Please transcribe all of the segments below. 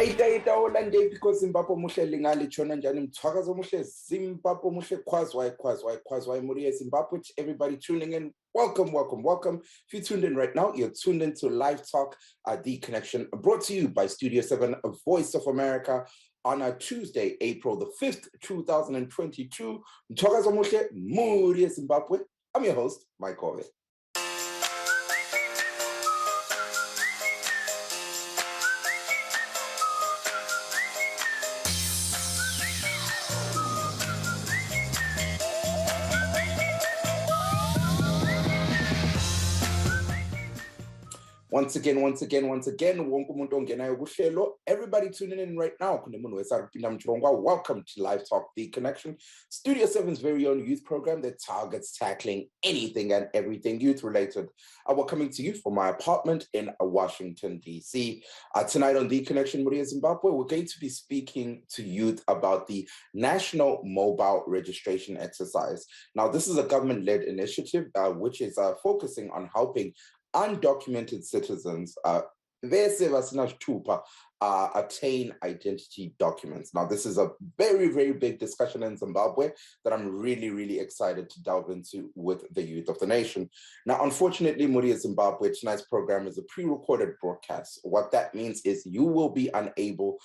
Ita olande because Zimbabwe muhle lingali chona njani mthwakazo muhle Zimbabwe muhle kwazwai muri Zimbabwe. Everybody tuning in, welcome. If you tuned in right now, you're tuned in to Live Talk, The Connection, brought to you by Studio 7, Voice of America, on a Tuesday, April the 5th, 2022. Mthwakazo muhle muri Zimbabwe. I'm your host, Mike Hove. Once again, everybody tuning in right now, welcome to Live Talk, The Connection, Studio 7's very own youth program that targets tackling anything and everything youth-related. We're coming to you from my apartment in Washington, D.C. Tonight on The Connection, Maria Zimbabwe, we're going to be speaking to youth about the National Mobile Registration Exercise. Now, this is a government-led initiative which is focusing on helping undocumented citizens attain identity documents. Now, this is a very big discussion in Zimbabwe that I'm really excited to delve into with the youth of the nation. Now, unfortunately, Muri Zimbabwe, tonight's program is a pre-recorded broadcast. What that means is you will be unable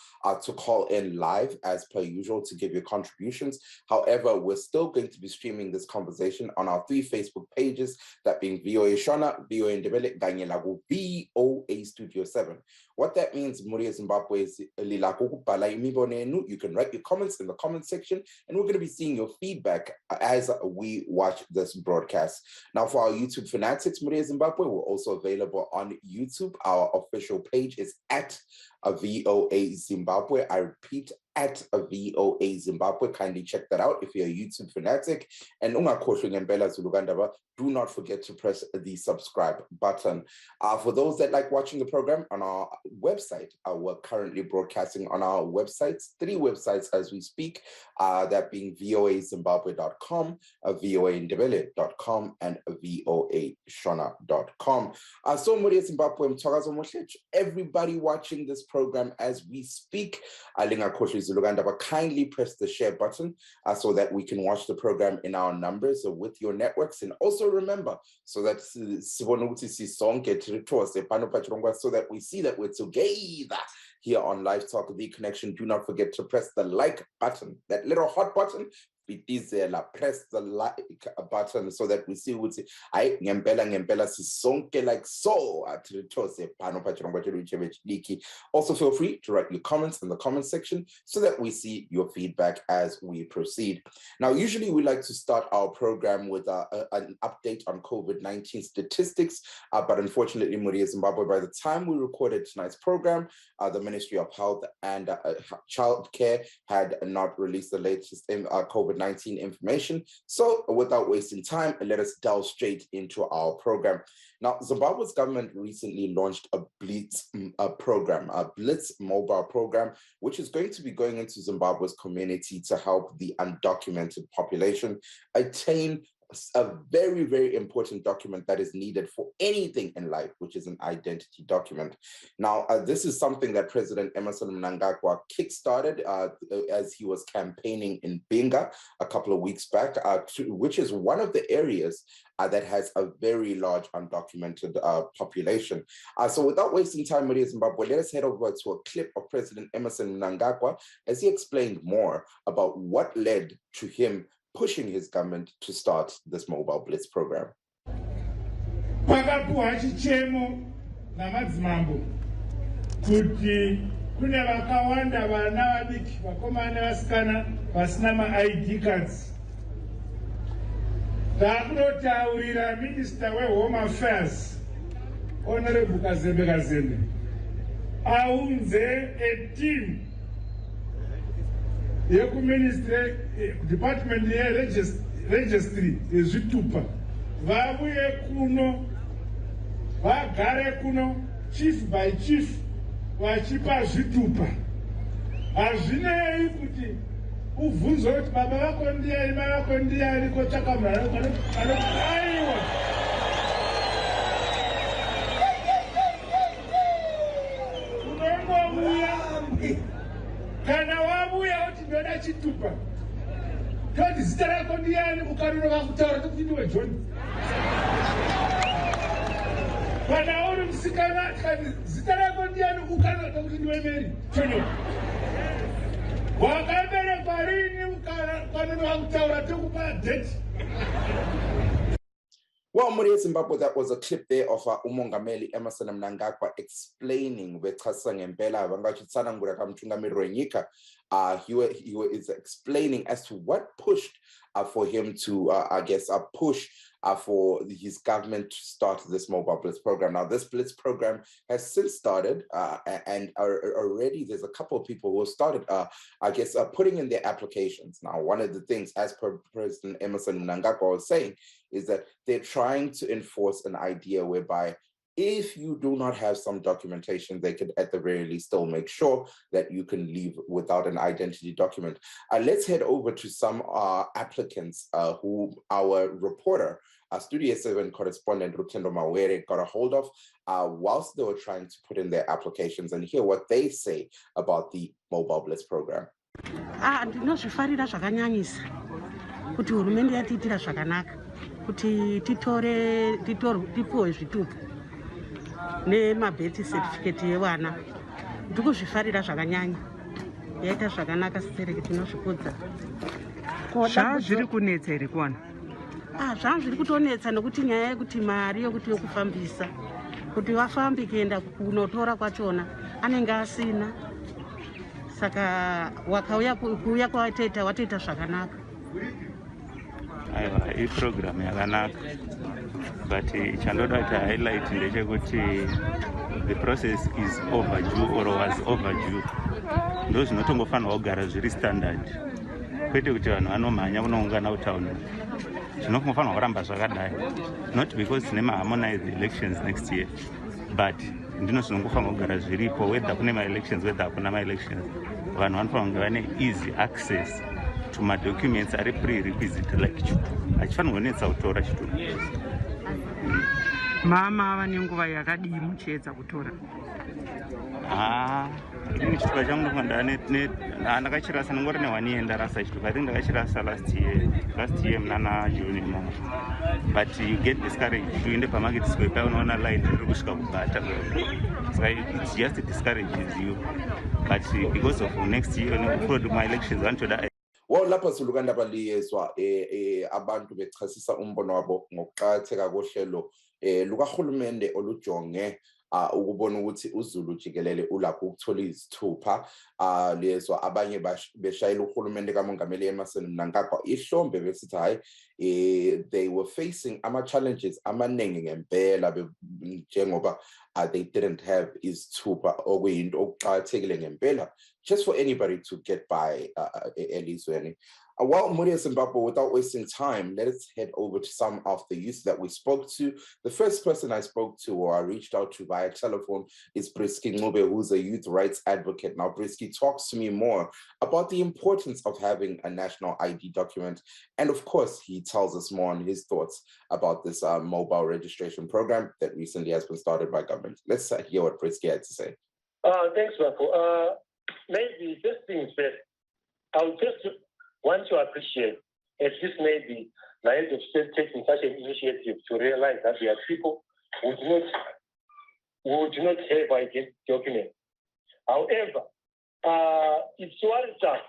to call in live as per usual to give your contributions. However, we're still going to be streaming this conversation on our 3 Facebook pages, that being VOA Shona, VOA Ndebele, Ganyelago, VOA Studio 7. What that means, Muri Zimbabwe, is you can write your comments in the comment section, and we're going to be seeing your feedback as we watch this broadcast. Now, for our YouTube fanatics, Muri Zimbabwe, we're also available on YouTube. Our official page is at VOA Zimbabwe. I repeat, at a VOA Zimbabwe. Kindly check that out if you're a YouTube fanatic. And do not forget to press the subscribe button. For those that like watching the program on our website, we're currently broadcasting on our websites, 3 websites as we speak, that being voazimbabwe.com, voandebele.com, and voashona.com. So Maria Zimbabwe, everybody watching this program as we speak, but kindly press the share button so that we can watch the program in our numbers with your networks. And also remember, so that we see that we're together here on Live Talk, The Connection. Do not forget to press the like button, that little hot button. Press the like button so that we see what's I ngempela sisonke like so. Also feel free to write your comments in the comment section so that we see your feedback as we proceed. Now, usually we like to start our program with an update on COVID-19 statistics, but unfortunately, Maria Zimbabwe, by the time we recorded tonight's program, the Ministry of Health and Child Care had not released the latest COVID-19 information. So without wasting time, let us delve straight into our program. Now, Zimbabwe's government recently launched a Blitz program, a Blitz mobile program, which is going to be going into Zimbabwe's community to help the undocumented population attain a very important document that is needed for anything in life, which is an identity document. Now, this is something that President Emmerson Mnangagwa kickstarted as he was campaigning in Binga a couple of weeks back, which is one of the areas that has a very large undocumented population. So without wasting time, Maria Zimbabwe, let us head over to a clip of President Emmerson Mnangagwa as he explained more about what led to him pushing his government to start this mobile Blitz program. Kuti kune vakawanda vana vadiki vakomana vasikana vasina ma-ID cards. Takunotaurira Minister weHome Affairs, Honorable Kazembe, aunze a team yeku-ministry department registry yezvitupa vabuye kuno vagare kuno chief by chief vachipa zvitupa. Hazvinei kuti ubvunze kuti baba vako ndiani, mai vako ndiani, kotsvaka munhu anokuaiwa. Unongomuya chitupa. Don't start on the end who can run to do a joint. But now, Sikana can start on the end who cannot do a married. Wakabere Parini can run to debt. Well, Maria Zimbabwe, that was a clip there of Umongameli Emerson Mnangagwa explaining he is explaining as to what pushed for him to, push for his government to start this mobile Blitz program. Now, this Blitz program has since started, and already there's a couple of people who started, putting in their applications. Now, one of the things, as per President Emerson Mnangagwa was saying, is that they're trying to enforce an idea whereby if you do not have some documentation, they could at the very least still make sure that you can leave without an identity document. Let's head over to some applicants who our reporter, Studio 7 correspondent Rutendo Mawere got a hold of whilst they were trying to put in their applications and hear what they say about the Mobile Blitz program. Ndinozvifarira zvakanyanyisa kuti hurumende yatiitira zvakanaka kuti tipuwe zvitupu nemabirth certificate yevana. Ndikuzvifarira zvakanyanya. Yaita zvakanaka sisereke tinozvikudza. Zviri kunetsa iri kuwana. Zviri kutonetsa nokuti nyaya yekuti mari yokuti yokufambisa kuti vafambi kuenda kunotora kwachona anenge asina. Saka kuuya kwawatoita watoita zvakanaka. Aiwa, iyi program yakanaka. But chandoda to highlight ndechekuti the process is overdue or was overdue. Ndo zvinotongofanirwa kugara zviri standard. Kwete kuti vanhu vanomhanya kunoungana kutauni. Zvinofanirwa kuramba zvakadai. Not because tine harmonized elections next year, but ndino zvinongofanirwa kugara zviripo whether kune ma-elections whether hakuna ma-elections. Vanhu vanofanirwa kunge vane easy access to ma-documents ari pre-requisite like chitupu. Hachifanirwa kunetsa kutora chitupu. Mama vane nguva yakadii muchiedza kutora? Ini chitupa changu ndofanira ndakachirasa nongori ne1 year ndarasa chitupa. I think ndakachirasa last year mnana June imomo. But you get discouraged. Uende pamarket square paya unoona line iri kusvika kubhata. So it just discourages you. But because of next year my elections vantoda. Well, lapha sulukanda baliyezwa abantu bechasisa umbono wabo ngokuqhatheka kohlelo lukahulumende olujonge ukubona ukuthi uZulu jikelele ulapho ukuthola izithupha lezwa abanye beshayela uhulumende kaMongameli Emerson Mnangagwa ihlombe besithi hayi they were facing challenges amaningi ngempela njengoba they didn't have izithupha okuyinto okuqhathekile ngempela just for anybody to get by elizweni. Well, Maria Zimbabwe, without wasting time, let's head over to some of the youth that we spoke to. The first person I spoke to or I reached out to via telephone is Brisket Mobile, who's a youth rights advocate. Now, Brisket talks to me more about the importance of having a national ID document. And of course, he tells us more on his thoughts about this mobile registration program that recently has been started by government. Let's hear what Brisket had to say. Thanks, Marco. Maybe just things first. I'll just want to appreciate at least maybe the head of state taking such an initiative to realize that there are people who do not have identity documents. However, it's worrisome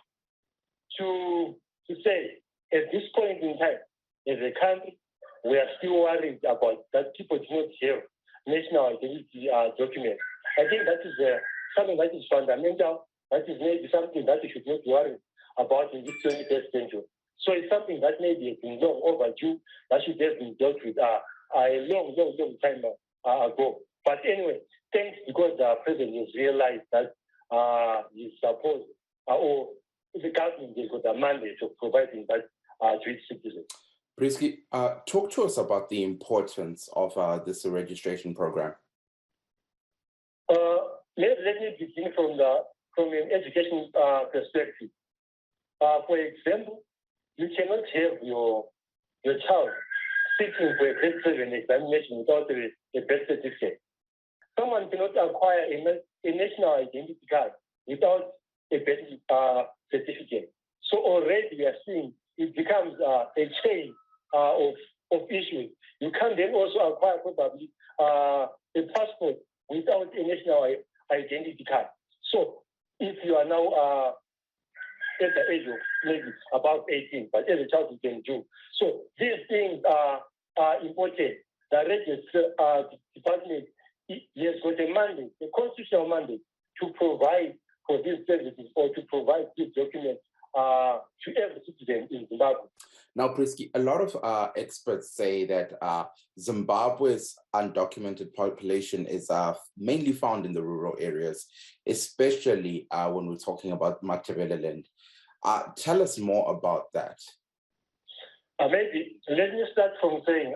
to say at this point in time, as a country, we are still worried about that people do not have national identity documents. I think that is something that is fundamental. That is maybe something that we should not worry about in this 21st century. So it's something that maybe has been long overdue, that should have been dealt with a long time ago. But anyway, thanks because the president has realized that he's supposed, or the government has got a mandate of providing that to its citizens. Brisket, talk to us about the importance of this registration program. Let me begin from an education perspective. For example, you cannot have your child sitting for a grade 7 examination without a birth certificate. Someone cannot acquire a national identity card without a birth certificate. So already we are seeing it becomes a chain of issues. You can then also acquire probably a passport without a national identity card. So if you are now at the age of maybe about 18, but as a child you can do. So these things are important. The Register Department has got a mandate, a constitutional mandate, to provide for these services or to provide these documents to every citizen in Zimbabwe. Now, Brisket, a lot of experts say that Zimbabwe's undocumented population is mainly found in the rural areas, especially when we're talking about Matabeleland. Tell us more about that. Maybe let me start from saying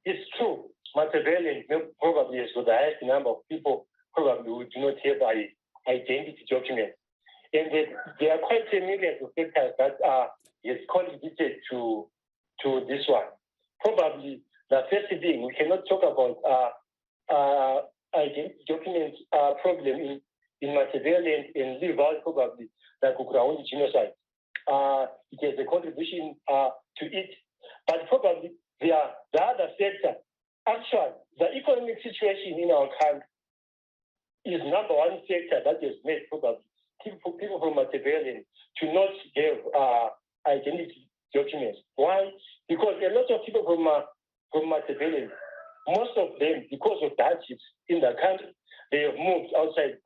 it's true. Matabeleland probably has got the highest number of people probably who do not have an identity document. And there are quite a million of factors that has contributed to this one. Probably the first thing, we cannot talk about identity documents problem in Matabeleland and leave out probably the Kukurawundi genocide. It has a contribution to it. But probably the other sector, actually, the economic situation in our country is number one sector that has made probably people from Matabeleland to not have identity documents. Why? Because a lot of people from Matabeleland, most of them, because of the hardships in the country, they have moved outside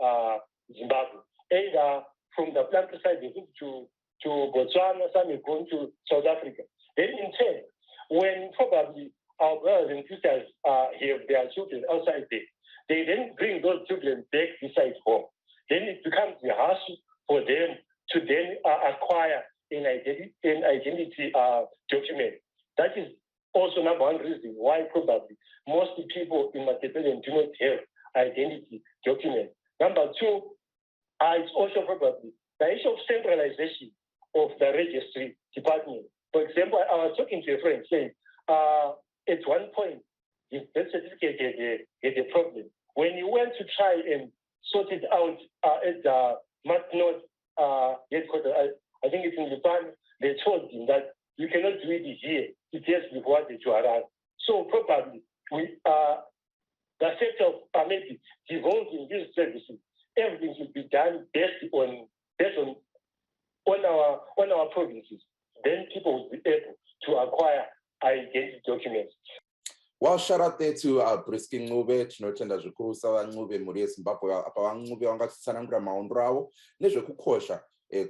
Zimbabwe. Either from the planter side, they moved to Botswana, some have gone to South Africa. Then in turn, when probably our brothers and sisters have their children outside there, they then bring those children back beside home. Then it becomes a hassle for them to then acquire an identity document. That is also number one reason why probably most people in Matabeleland do not have identity documents. Number two, it's also probably the issue of centralization of the registry department. For example, I was talking to a friend saying, at one point, his birth certificate had a problem. When he went to try and sort it out at the Matnot headquarters, I think it's in Japan, they told him that you cannot do it here. It has to be forwarded to Harare. So probably the sector of maybe devolving these services, everything should be done based on our provinces. Then people will be able to acquire identity documents. Well, shout out there to Brisket Mobile, tinotenda zvikuru savan'uve mhuri yeZimbabwe apa van'uve vangatitsanangura maondro avo nezvekukosha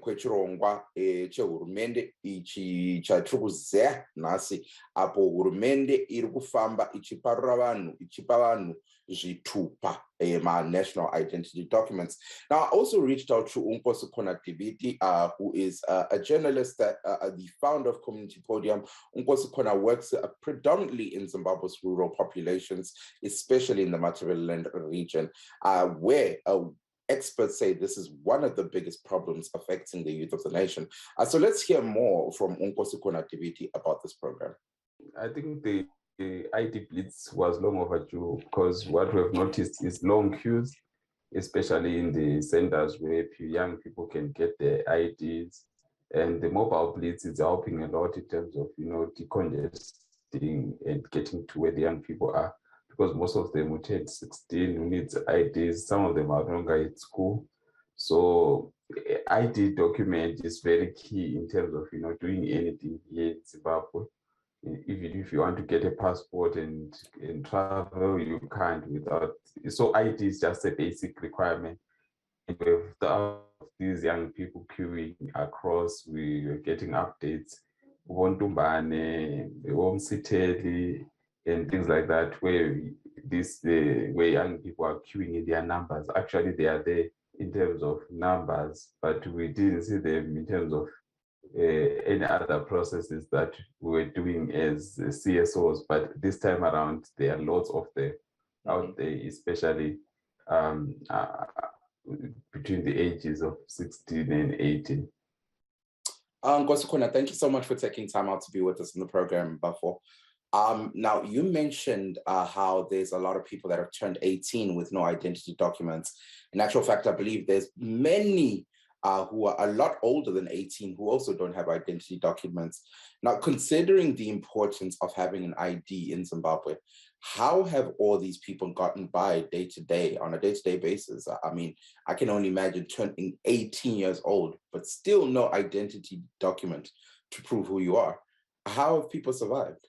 kwechirongwa chehurumende ichi chatiri kuziva nhasi, apo hurumende iri kufamba ichiparura vanhu, ichipa vanhu zvitupa national identity documents. Now, I also reached out to Unkosi Dibiti, who is a journalist, the founder of Community Podium. Unkosi Kona works predominantly in Zimbabwe's rural populations, especially in the Matabeleland region, where experts say this is one of the biggest problems affecting the youth of the nation. So let's hear more from Unkosi Dibiti about this program. I think the ID Blitz was long overdue, because what we have noticed is long queues, especially in the centers where young people can get their IDs. And the mobile Blitz is helping a lot in terms of, decongesting and getting to where the young people are, because most of them will turn 16, who needs IDs. Some of them are no longer at school. So ID document is very key in terms of, doing anything here in Zimbabwe. Even if you want to get a passport and travel, you can't without. So ID is just a basic requirement. And without these young people queuing across, we are getting updates, Wontumbane, Womsiteli, and things like that, where where young people are queuing in their numbers. Actually, they are there in terms of numbers, but we didn't see them in terms of any other processes that we were doing as CSOs. But this time around, there are lots of them out there, especially between the ages of 16 and 18. Nkosukona, thank you so much for taking time out to be with us in the program, Bafo. Now, you mentioned how there's a lot of people that have turned 18 with no identity documents. In actual fact, I believe there's many who are a lot older than 18 who also don't have identity documents. Now, considering the importance of having an ID in Zimbabwe, how have all these people gotten by day to day, on a day-to-day basis? I mean, I can only imagine turning 18 years old, but still no identity document to prove who you are. How have people survived?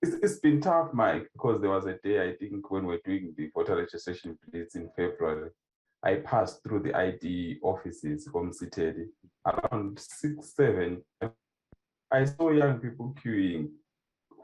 It's been tough, Mike, because there was a day, I think, when we're doing the voter registration Blitz in February, I passed through the ID offices from Citedi around 6, 7. I saw young people queuing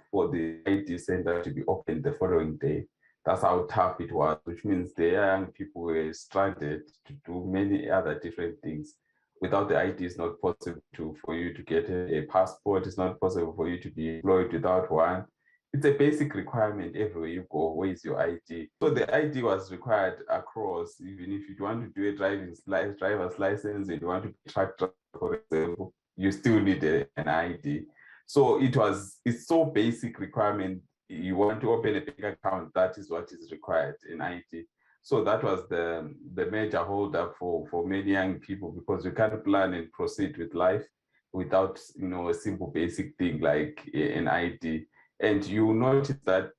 for the ID center to be opened the following day. That's how tough it was, which means the young people were stranded to do many other different things. Without the ID, it's not possible for you to get a passport. It's not possible for you to be employed without one. It's a basic requirement everywhere you go. Where is your ID? So the ID was required across, even if you want to do a driver's license, and you want to be a truck driver, for example, you still need an ID. So it's so basic requirement. You want to open a bank account, that is what is required in ID. So that was the major holdup for many young people, because you can't plan and proceed with life without a simple basic thing like an ID. And you notice that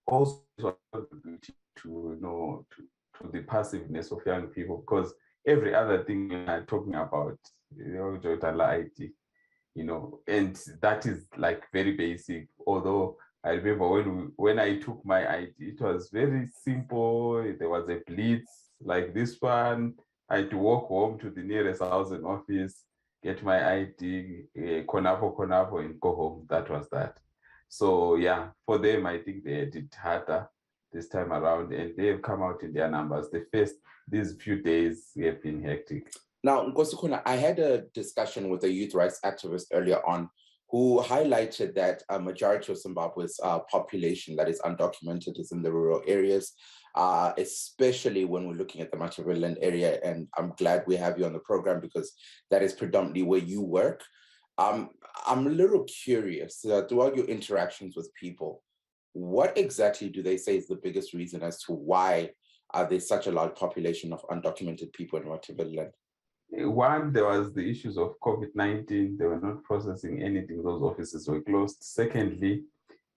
also to the passiveness of young people, because every other thing we're talking about, ID, and that is like very basic. Although I remember when I took my ID, it was very simple. There was a Blitz like this one. I had to walk home to the nearest housing office, get my ID, Konapo, and go home. That was that. So yeah, for them, I think they did harder this time around, and they've come out in their numbers. These few days have been hectic. Now, Nkosukuna, I had a discussion with a youth rights activist earlier on who highlighted that a majority of Zimbabwe's population that is undocumented is in the rural areas, especially when we're looking at the Machiavellian area. And I'm glad we have you on the program because that is predominantly where you work. I'm a little curious, throughout your interactions with people, what exactly do they say is the biggest reason as to why there's such a large population of undocumented people in Machiavellian? One, there was the issues of COVID-19. They were not processing anything. Those offices were closed. Secondly,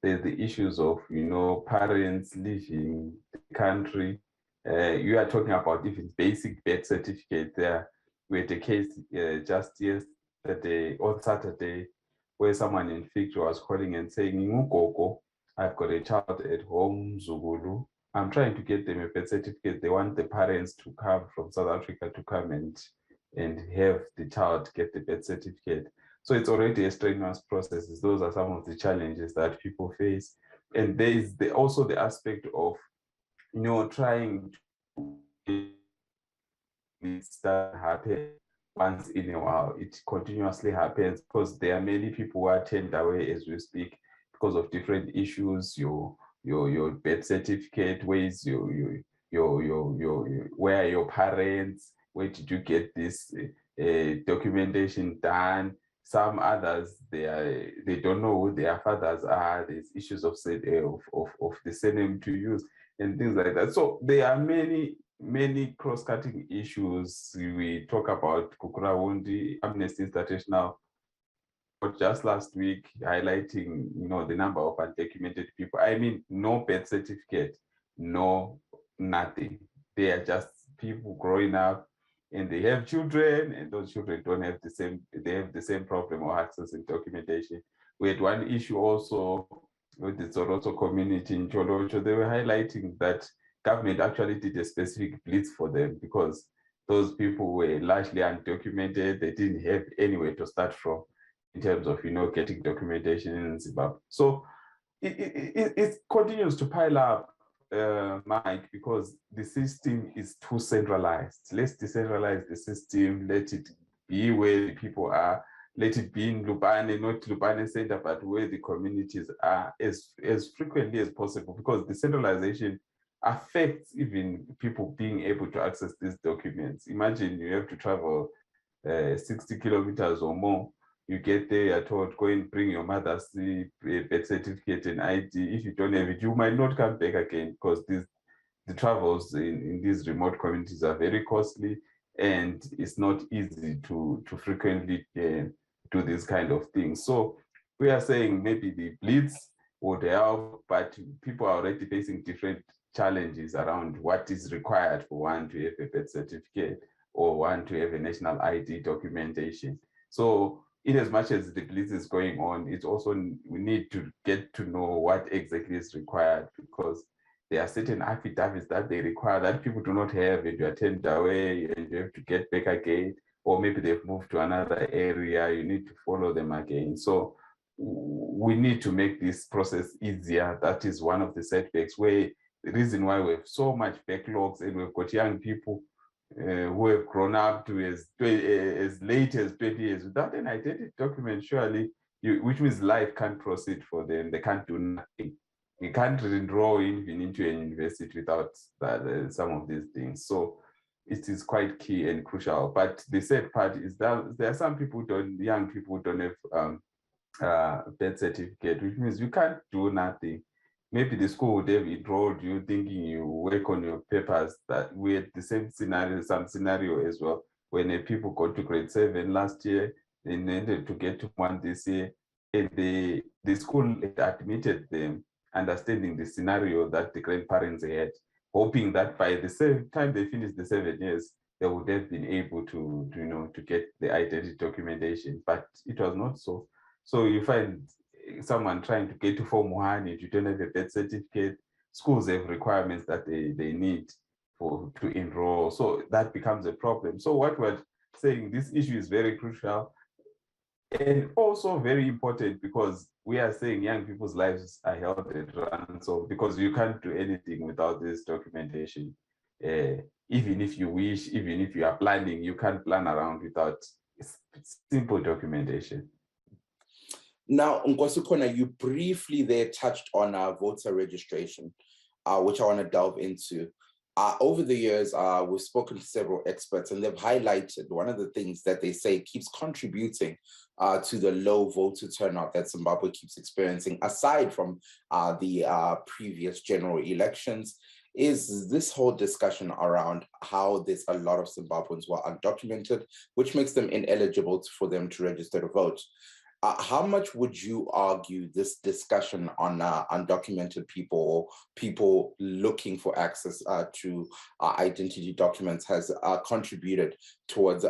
there's the issues of, parents leaving the country. You are talking about even basic birth certificate there. We had a case just yesterday, on Saturday, where someone in Victor was calling and saying, I've got a child at home, Zugulu. I'm trying to get them a birth certificate. They want the parents to come from South Africa to come and have the child get the birth certificate. So it's already a strenuous process. Those are some of the challenges that people face. And there is also the aspect of, trying to start happen once in a while. It continuously happens because there are many people who are turned away as we speak because of different issues. Your birth certificate, where is where are your parents? Where did you get this documentation done? Some others, they don't know who their fathers are. There's issues of the surname to use and things like that. So there are many cross-cutting issues. We talk about Kukurawundi, Amnesty International, but just last week highlighting the number of undocumented people. I mean, no birth certificate, no nothing. They are just people growing up and they have children, and those children have the same problem of accessing documentation. We had one issue also with the Zoroto community in Cholocho. They were highlighting that government actually did a specific blitz for them because those people were largely undocumented. They didn't have anywhere to start from in terms of getting documentation in Zimbabwe. So it continues to pile up, Mike, because the system is too centralized. Let's decentralize the system. Let it be where the people are. Let it be in Lubane, not Lubane Center, but where the communities are as frequently as possible, because decentralization affects even people being able to access these documents. Imagine you have to travel 60 kilometers or more. You get there, you're told, go and bring your mother's birth certificate and ID. If you don't have it, you might not come back again because the travels in these remote communities are very costly. and it's not easy to frequently do this kind of things. So we are saying maybe the Blitz would help, but people are already facing different challenges around what is required for one to have a birth certificate or one to have a national ID documentation. So in as much as the Blitz is going on, it's also we need to get to know what exactly is required, because there are certain affidavits that they require that people do not have, and you are turned away and you have to get back again, or maybe they've moved to another area, you need to follow them again. So we need to make this process easier. That is one of the setbacks, where the reason why we have so much backlogs, and we've got young people who have grown up to as late as 20 years without an identity document, surely, which means life can't proceed for them. They can't do nothing. You can't enroll even into a university without some of these things. So it is quite key and crucial. But the sad part is that there are some people, young people who don't have birth certificate, which means you can't do nothing. Maybe the school would have enrolled you thinking you work on your papers. That we had the same scenario, some scenario as well. When people got to grade 7 last year, they needed to get to 1 this year, and the school had admitted them, understanding the scenario that the grandparents had, hoping that by the same time they finished the 7 years, they would have been able to get the identity documentation. But it was not so. So you find someone trying to get to Form 1, if you don't have a birth certificate, schools have requirements that they need to enroll. So that becomes a problem. So what we're saying, this issue is very crucial and also very important, because we are saying young people's lives are held at ransom, because you can't do anything without this documentation. Even if you wish, even if you are planning, you can't plan around without simple documentation. Now, Nkosukona, you briefly there touched on voter registration, which I want to delve into. Over the years, we've spoken to several experts, and they've highlighted one of the things that they say keeps contributing to the low voter turnout that Zimbabwe keeps experiencing, aside from the previous general elections, is this whole discussion around how there's a lot of Zimbabweans who are undocumented, which makes them ineligible for them to register to vote. How much would you argue this discussion on undocumented people, or people looking for access to identity documents, has contributed towards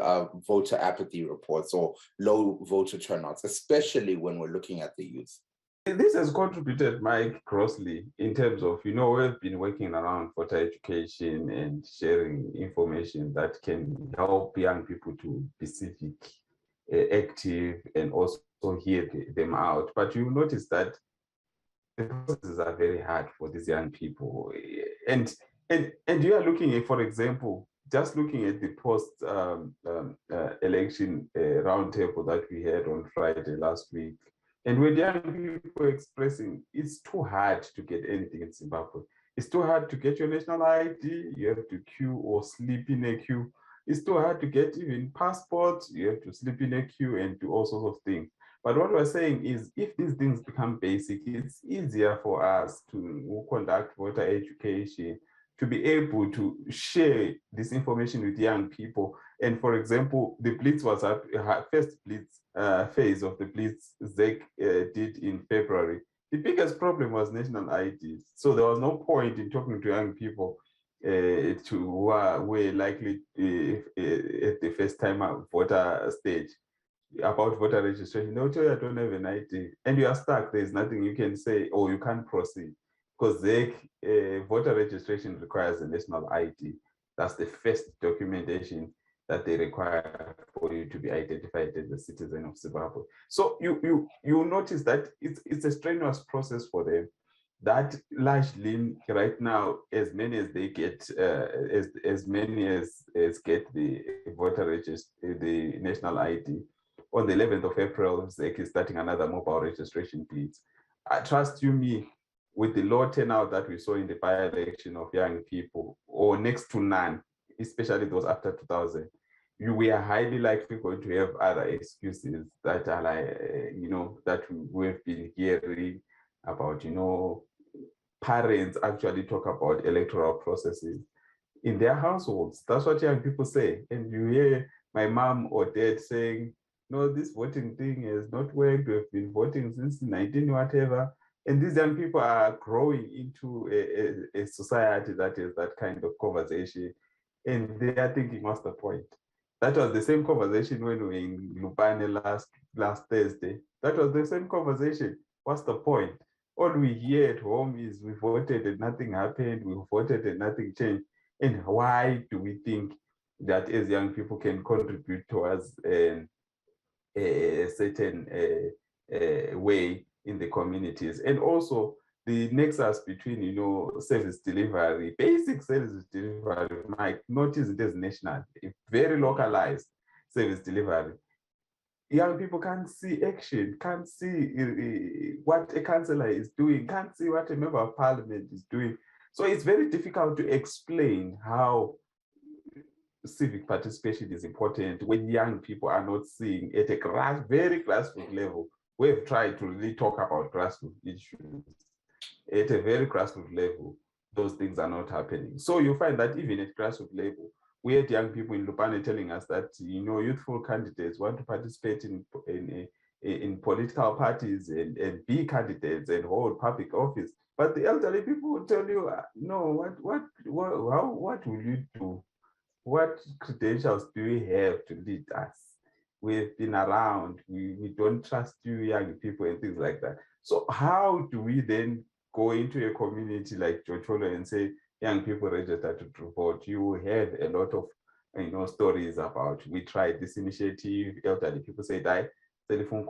voter apathy reports or low voter turnouts, especially when we're looking at the youth? This has contributed, Mike, grossly, in terms of, we've been working around voter education and sharing information that can help young people to be civic, active, and also hear them out. But you notice that the processes are very hard for these young people. And you are looking at, for example, just looking at the post-election roundtable that we had on Friday last week, and when young people expressing, it's too hard to get anything in Zimbabwe. It's too hard to get your national ID. You have to queue or sleep in a queue. It's too hard to get even passports. You have to sleep in a queue and do all sorts of things. But what we're saying is, if these things become basic, it's easier for us to conduct voter education, to be able to share this information with young people. And for example, the Blitz was first Blitz phase of the Blitz ZEC did in February. The biggest problem was national IDs. So there was no point in talking to young people who were likely at the first time voter stage about voter registration. They'll tell you, I don't have an ID, and you are stuck. There's nothing you can say, or you can't proceed, because voter registration requires a national ID. That's the first documentation that they require for you to be identified as a citizen of Zimbabwe. So you notice that it's a strenuous process for them. That largely right now, as many as they get, as many as get the voter register, the national ID. On the 11th of April, ZEC is starting another mobile registration Blitz. Trust you me, with the low turnout that we saw in the by-election of young people, or next to none, especially those after 2000, we are highly likely going to have other excuses that are like, that we've been hearing about, parents actually talk about electoral processes. in their households. That's what young people say. And you hear my mom or dad saying, no, this voting thing has not worked. We've been voting since 19 whatever. And these young people are growing into a society that is that kind of conversation. And they are thinking, what's the point? That was the same conversation when we were in Lupane last Thursday. That was the same conversation. What's the point? All we hear at home is we voted and nothing happened. We voted and nothing changed. And why do we think that as young people can contribute towards a certain way in the communities? And also the nexus between, you know, service delivery, basic service delivery, might notice it as national, very localized service delivery. Young people can't see action, can't see what a councillor is doing, can't see what a member of parliament is doing. So it's very difficult to explain how civic participation is important when young people are not seeing at a very grassroots level. We've tried to really talk about grassroots issues. At a very grassroots level, those things are not happening. So you find that even at grassroots level, we had young people in Lupane telling us that, you know, youthful candidates want to participate in political parties and be candidates and hold public office. But the elderly people will tell you, no, what will you do? What credentials do we have to lead us? We've been around, we don't trust you young people and things like that. So how do we then go into a community like Jocholo and say, young people register to vote? You have a lot of, you know, stories about, we tried this initiative, elderly people say, telephone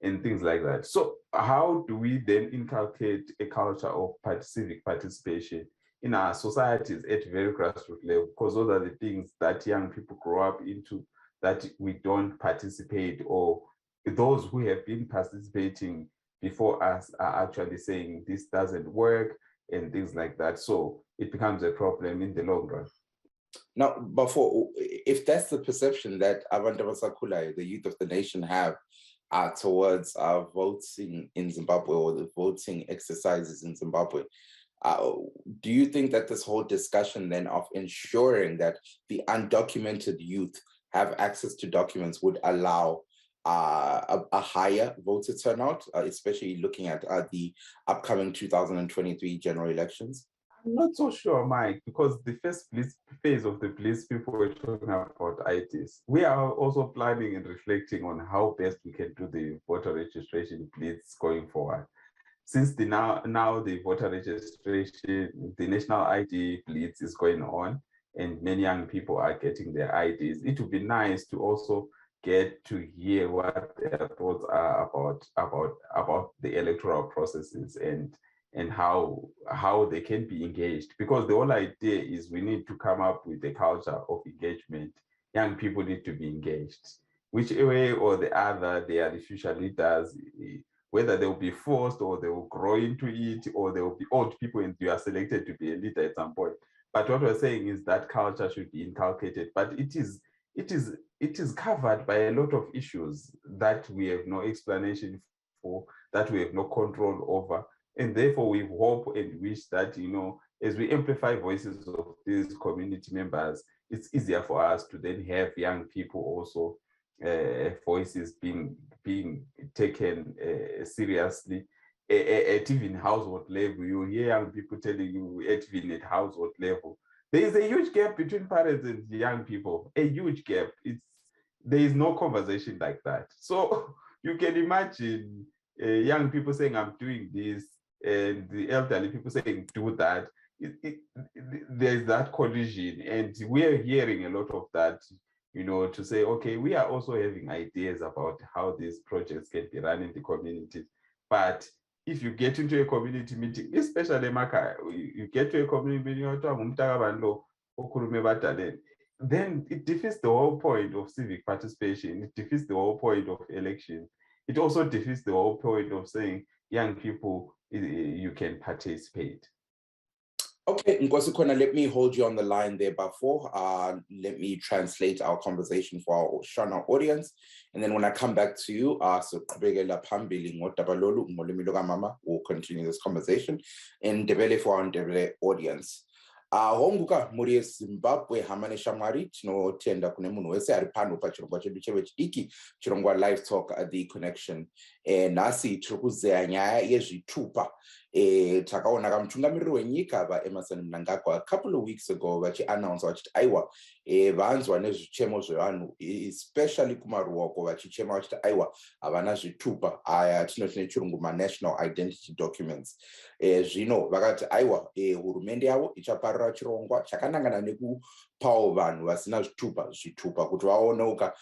and things like that. So how do we then inculcate a culture of civic participation in our societies at very grassroots level? Because those are the things that young people grow up into, that we don't participate, or those who have been participating before us are actually saying this doesn't work and things like that. So it becomes a problem in the long run. Now, before, if that's the perception that Abantu Abasakhulayo, the youth of the nation, have towards voting in Zimbabwe, or the voting exercises in Zimbabwe, do you think that this whole discussion then of ensuring that the undocumented youth have access to documents would allow a higher voter turnout, especially looking at the upcoming 2023 general elections? I'm not so sure, Mike, because the first phase of the Blitz, people were talking about IDs. We are also planning and reflecting on how best we can do the voter registration Blitz going forward. Since now the voter registration, the national ID Blitz is going on, and many young people are getting their IDs, it would be nice to also get to hear what their thoughts are about the electoral processes and how they can be engaged. Because the whole idea is we need to come up with a culture of engagement. Young people need to be engaged. Which way or the other, they are the future leaders, whether they will be forced or they will grow into it, or they will be old people and you are selected to be a leader at some point. But what we're saying is that culture should be inculcated, but it is covered by a lot of issues that we have no explanation for, that we have no control over. And therefore we hope and wish that, you know, as we amplify voices of these community members, it's easier for us to then have young people also voices being taken seriously at even household level. You hear young people telling you even at household level, there is a huge gap between parents and young people, a huge gap. There is no conversation like that. So you can imagine young people saying, I'm doing this, and the elderly people saying, do that. There's that collision, and we're hearing a lot of that, you know, to say, okay, we are also having ideas about how these projects can be run in the communities. But if you get into a community meeting, especially Maka, you get to a community meeting, then it defeats the whole point of civic participation. It defeats the whole point of election. It also defeats the whole point of saying, young people, you can participate. Okay, Nkosi Khona, let me hold you on the line there before. Let me translate our conversation for our Shona audience. And then when I come back to you, so we'll continue this conversation in Ndebele for our Ndebele audience. honguka muri Zimbabwe hama neshamwari tinotenda kune munhu wese ari pano pachirongwa chedu chevechidiki chirongwa Live Talk The Connection. Nhasi tiri kuzeya nyaya yezvitupa. Takaona kamutungamiriri wenyika vaEmerson Mnangagwa a couple of weeks ago vachiannounce vachiti aiwa vanzwa nezvichemo zvevanhu especially kumaruoko vachichema vachiti aiwa havana zvitupa aya tinoti nechirungu national identity documents. Zvino vakati aiwa hurumende yavo ichaparira chirongwa chakanangana nekupawo vanhu vasina zvitupa kuti vaoneuka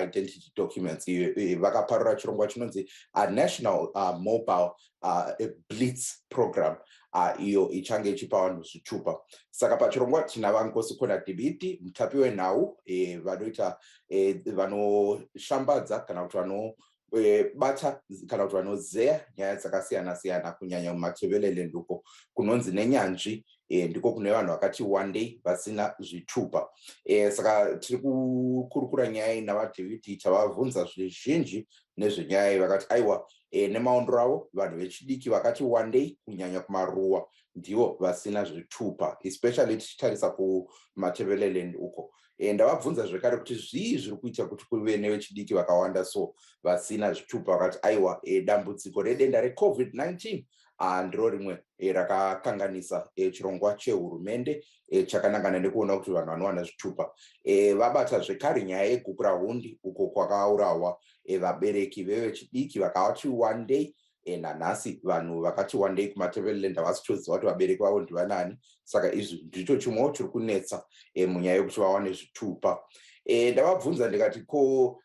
identity documents. Vakaparira chirongwa chinonzi national mobile Blitz program iyo ichange ichipa vanhu zvitupa. Saka pachirongwa tina vangosikona Dibiti mutapi wenhau vanoita vanoshambadza kana kuti bata kana kuti vanozeya nyaya dzakasiyana-siyana kunyanya mumatebelele nduko kunonzi nenyanzvi ndiko kune vanhu vakati one day vasina zvitupa. Saka tiri kukurukura nyaya iyi navaDavid tavabvunza zvizhinji nezvenyaya iyi vakati aiwa nemaondero avo vanhu vechidiki vakati one day kunyanya kumaruwa ndivo vasina zvitupa especially tichitarisa kumatebelele uko. Ndavabvunza zvekare kuti zvii zviri kuita kuti kuve nevechidiki vakawanda so vasina zvitupa. Vakati aiwa dambudziko redenda reCovid-19 ndiro rimwe rakakanganisa chirongwa chehurumende chakanangana nekuona kuti vanhu vanowana zvitupa. Vabata zvekare nyaya yegukura hundi uko kwakaurawa vabereki vevechidiki vakati one day. Nanhasi vanhu vakati one day kumatebelele ndavasitoziva kuti vabereki vavo ndivanani. Saka izvi ndicho chimwewo chiri kunetsa munyaya yekuti vawane zvitupa. Ndavabvunza ndikati ko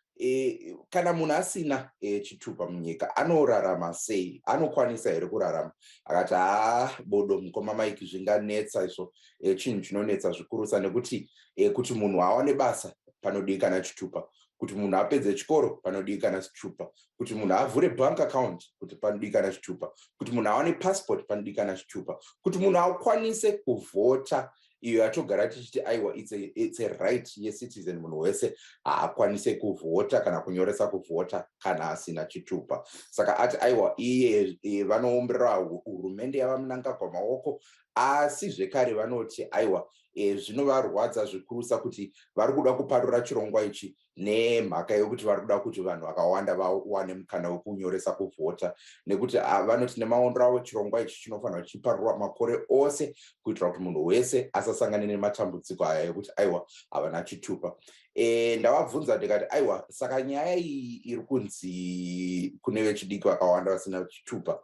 kana munhu asina chitupa munyika anorarama sei, anokwanisa here kurarama? Akati bodo mukoma maiki zvinganetsa izvo. Chinhu chinonetsa zvikurusa nekuti kuti munhu awane basa panodikana chitupa, kuti munhu apedze chikoro panodikana chitupa, kuti munhu avhure bank account kuti panodikana chitupa, kuti munhu awane passport panodikana chitupa, kuti munhu akwanise kuvhota iyo yatogara tichiti aiwa it's a right yecitizen munhu wese akwanise kuvhota kana kunyoresa kuvhota kana asina chitupa. Saka ati aiwa iye vanoomberera hurumende yavaMnangagwa maoko, asi zvekare vanoti aiwa zvinovarwadza zvikurusa kuti vari kuda kuparura chirongwa ichi nemhaka yokuti vari kuda kuti vanhu vakawanda vawane mukana wekunyoresa kuvhota, nekuti vanoti nemaondero avo chirongwa ichi chinofanira chichiparurwa makore ose kuitira kuti munhu wese asasangane nematambudziko aya ekuti aiwa havana chitupa. Ndavabvunza ndikati aiwa saka nyaya iyi iri kunzi kune vechidiki vakawanda vasina chitupa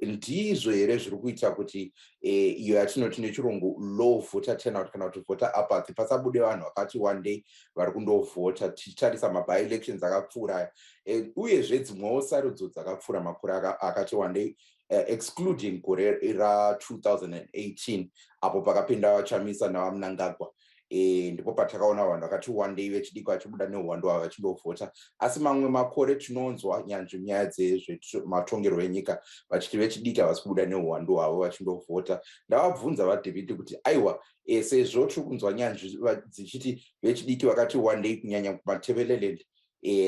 ndizvo here zviri kuita kuti iyo yatinoti nechirungu low voter turnout kana kuti voter apathy pasabude vanhu vakati one day vari kundovhota tichitarisa maby-elections akapfuura uyezve dzimwewo sarudzo dzakapfuura makore akati one day excluding gore ra2018 apo pakapinda vachamisa navaMnangagwa. Ndipo patakaona vanhu vakati one day vechidiki vachibuda neuwandu hwavo vachindovhota. Asi mamwe makore tinonzwa nyanzvi nyaya dzezvematongerwo enyika vachiti vechidiki havasi kubuda neuwandu hwavo vachindovhota. Ndavabvunza vaDavid kuti aiwa sezvo tiri kunzwa nyanzvi dzichiti vechidiki vakati one day kunyanya kumatebelele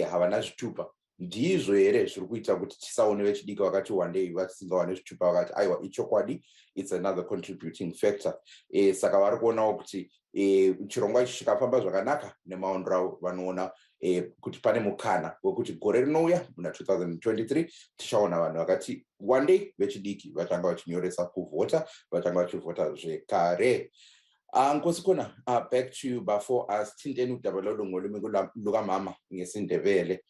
havana zvitupa, ndizvo here zviri kuita kuti tisaone vechidiki vakati one day vasingawane zvitupa? Vakati aiwa ichokwadi, it's another contributing factor. Saka vari kuonawo kuti chirongwa ichi chikafamba zvakanaka nemaondero avo vanoona kuti pane mukana wekuti gore rinouya muna 2023 tichaona vanhu vakati one day vechidiki vatanga vachinyoresa kuvhota, vatanga vachivhota zvekare. Nkosikona, back to you before us tindeni udaba lolungu lukamama ngesindebele.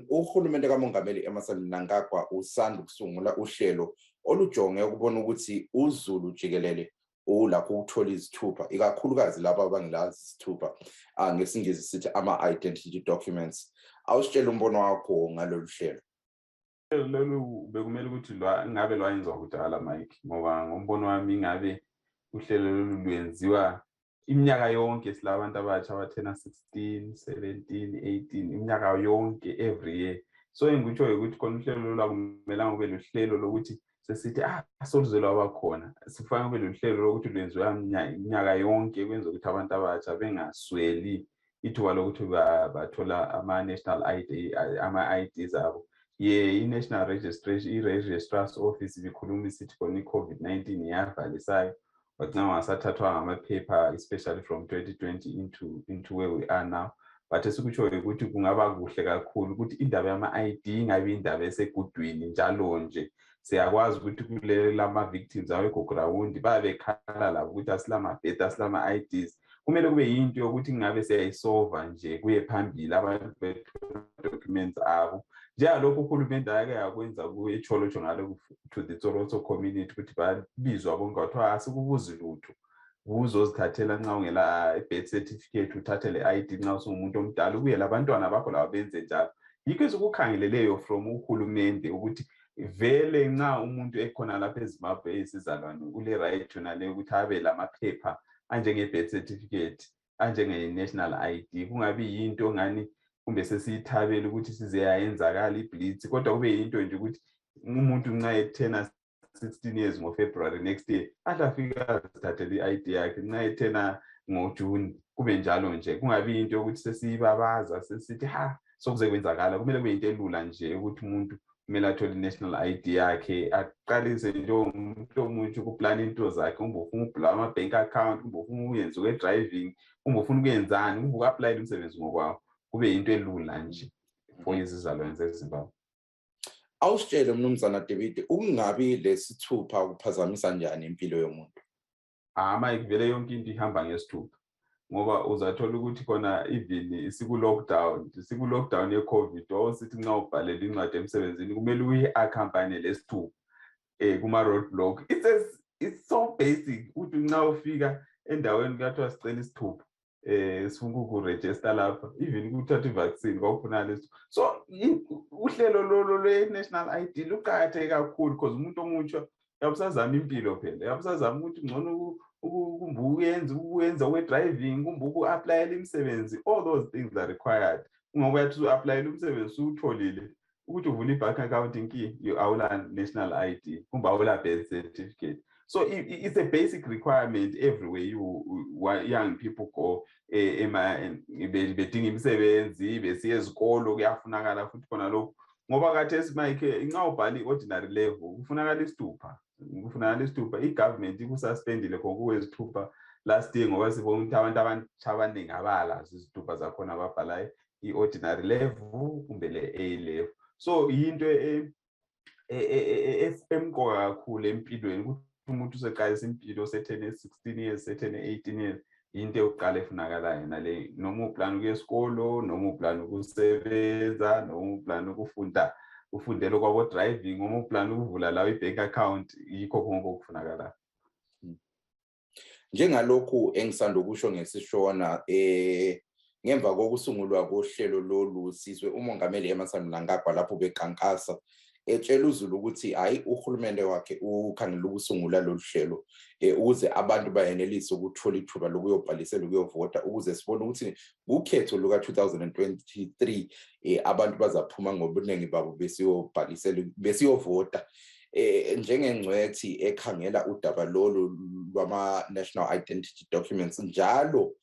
Urhulumente kamongameli Emerson Mnangagwa usanda kusungula uhlelo olujonge ukubona ukuthi uZulu jikelele ulakho ukuthola izithupha, ikakhulukazi labo abangilazi izithupha, ngesingisi sithi ama-identity documents. Awusitshela umbono wakho ngalolu hlelo. Lolu bekumele ukuthi ngabe lwayenziwa kudala Mike, ngoba ngombono wami ngabe uhlelo lolu lwenziwa iminyaka yonke silabantu abatsha abathena 16, 17, 18 iminyaka yonke every year. So engikutsho ukuthi khona uhlelo lolu akumelanga kube luhlelo lokuthi sesithi asoluzelwa abakhona, sifanele kube luhlelo lokuthi lwenziwa iminyaka yonke kwenza ukuthi abantu abatsha bengasweli ithuba lokuthi bathola ama-national ID, ama-IDs abo. i-National Registration, i-Registrar's Office ibikhuluma isithi khona i-COVID-19 iyavalisayo, but now asathathwa ngamaphepha, especially from 2020 into where we are now. But esikutshoyo ukuthi kungaba kuhle kakhulu ukuthi indaba yama-ID ingabi indaba esegudwini njalo nje. Siyakwazi ukuthi kulele lama-victims awekho ground babekhala labo ukuthi asilama-birth, asilama-IDs. Kumele kube yinto yokuthi ngabe siyayisolva nje kuye phambili abantu documents abo. Njengalokhu uhulumende ake yakwenza kuye-Cholocho ngalo to the Toronto community ukuthi babizwa bonke kwathiwa asikubuzi lutho. Uzozithathela nxa ungela birth certificate, uthathe le-ID nxa usungumuntu omdala, ubuye labantwana bakho labo benze njalo. Yikho esikukhangeleleyo from uhulumende ukuthi vele nxa umuntu ekhona lapha eZimbabwe esizalwane ule-right yonale ukuthi abe lamaphepha anjenge-birth certificate, anjenge-national ID. Kungabi yinto ngani kumbe sesiyithabela ukuthi size yayenzakala i-Blitz, kodwa kube yinto nje ukuthi umuntu nxa ethena 16 years ngoFebruary next year ahlafika azithathele i-ID yakhe, nxa ethena ngoJune kube njalo nje. Kungabi yinto yokuthi sesiyibabaza sesithi sokuze kwenzakala. Kumele kube yinto elula nje ukuthi umuntu kumele athole i-national ID yakhe, aqalise nje umuntu omutsha ukuplana into zakhe. Kumbe ufuna ukuvula ama-bank account, kumbe ufuna ukuyenza kwe-driving, kumbe ufuna ukuyenzani, kumbe uku-aplayela umsebenzi ngokwawo. Kube yinto elula nje for izizalwane zeZimbabwe. Awusitshele Mnumzana David, ukungabi lesithupha kuphazamisa njani impilo yomuntu? Mike, vele yonke into ihamba ngesithupha. Ngoba uzathola ukuthi khona even siku-lockdown ye-COVID, wawusithi nxa ubhalela incwadi emsebenzini kumele uyi-accompany lesithupha kuma-roadblock. It's so basic ukuthi nxa ufika endaweni kuthiwa sicela isithupha sifuna ukuregister lapha, even ukuthatha i-vaccine kwawufuna lesithupha. So uhlelo lwe-national ID luqakatheke kakhulu because umuntu omutsha uyabusazama impilo phela, uyabusazama ukuthi ngcono uyenza we-driving, kumbe uku-aplayela imisebenzi. All those things are required. Ngoba uyathi usu-aplayela umsebenzi uwutholile ukuthi uvule i-bank account awula national ID, kumbe awula birth certificate. So it's a basic requirement everywhere young people go bedinga imisebenzi, besiya ezikolo kuyafunakala futhi khona lokho. Ngoba khathesi Mike nxa ubhala i-ordinary level kufunakala isithupha. I-government ikususpendile ngokuwezithupha last year ngoba sibona ukuthi abantu abaningi abalazo izithupha zakhona ababhala i-ordinary level kumbe le-A level. So yinto emqoka kakhulu empilweni ukuthi umuntu useqalisa impilo sethene 16 years, sethene 18 years, yinto yokuqala efunakalayo nale. Noma uplan ukuya esikolo, noma uplan ukusebenza, noma uplan ukufunda, ufundele kwabo driving, noma uplan ukuvula lawo i-bank account, yikho konke okufunakalayo. Njengalokhu engisanda ukusho ngesishona ngemva kokusungulwa kohlelo lolu sizwe umongameli Emmerson Mnangagwa lapho bekankasa etshela uZulu ukuthi hayi uhulumende wakhe ukhangela ukusungula lolu hlelo ukuze abantu bayenelise ukuthola ithuba lokuyobhalisela ukuyovota, ukuze sibone ukuthi ukhetho luka 2023 abantu bazaphuma ngobuningi babo besiyobhalisela besiyovota. Njengengcwethi ekhangela udaba lolu lwama-national identity documents njalo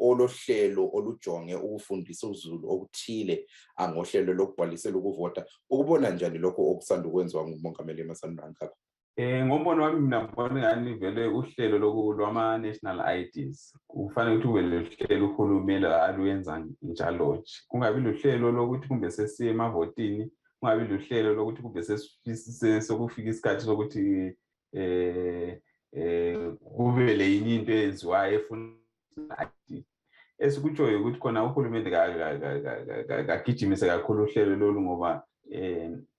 olohlelo olujonge ukufundisa uZulu okuthile ngohlelo lokubhalisela ukuvota, ukubona njani lokho okusanda ukwenziwa ngumongameli Emmerson Mnangagwa? Ngombono wami mina ngibona ngani vele uhlelo lwama-national IDs kufanele ukuthi ube luhlelo uhulumeni aluyenza njalo nje. Kungabi luhlelo lokuthi kumbe sesiye emavotini, kungabi luhlelo lokuthi kumbe sokufika isikhathi sokuthi kube le yinye into eyenziwayo efuna ID. Esikutshoyo ukuthi khona uhulumende kagijimise kakhulu uhlelo lolu ngoba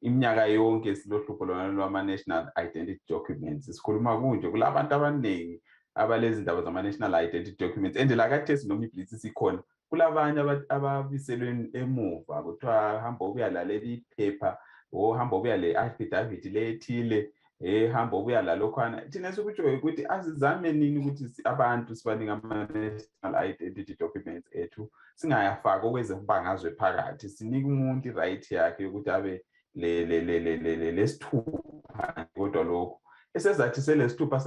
iminyaka yonke silohlupho lwama-national identity documents. Sikhuluma kunje kulabantu abaningi abalezi indaba zama-national identity documents, and la khathesi noma iBlitz sikhona kulabanye ababiselwe emuva kuthiwa hamba ukuyalalela iphepha, hamba ukuya le affidavit lethile, hamba ukuya la lokhwana. Thina sikutshoyo ukuthi azizame nini ukuthi abantu sibaninga ama-national identity documents ethu, singayafaka okwezembangazwe phakathi, sinike umuntu i-right yakhe yokuthi abe lesithupha. Kodwa lokho esezathi selesithupha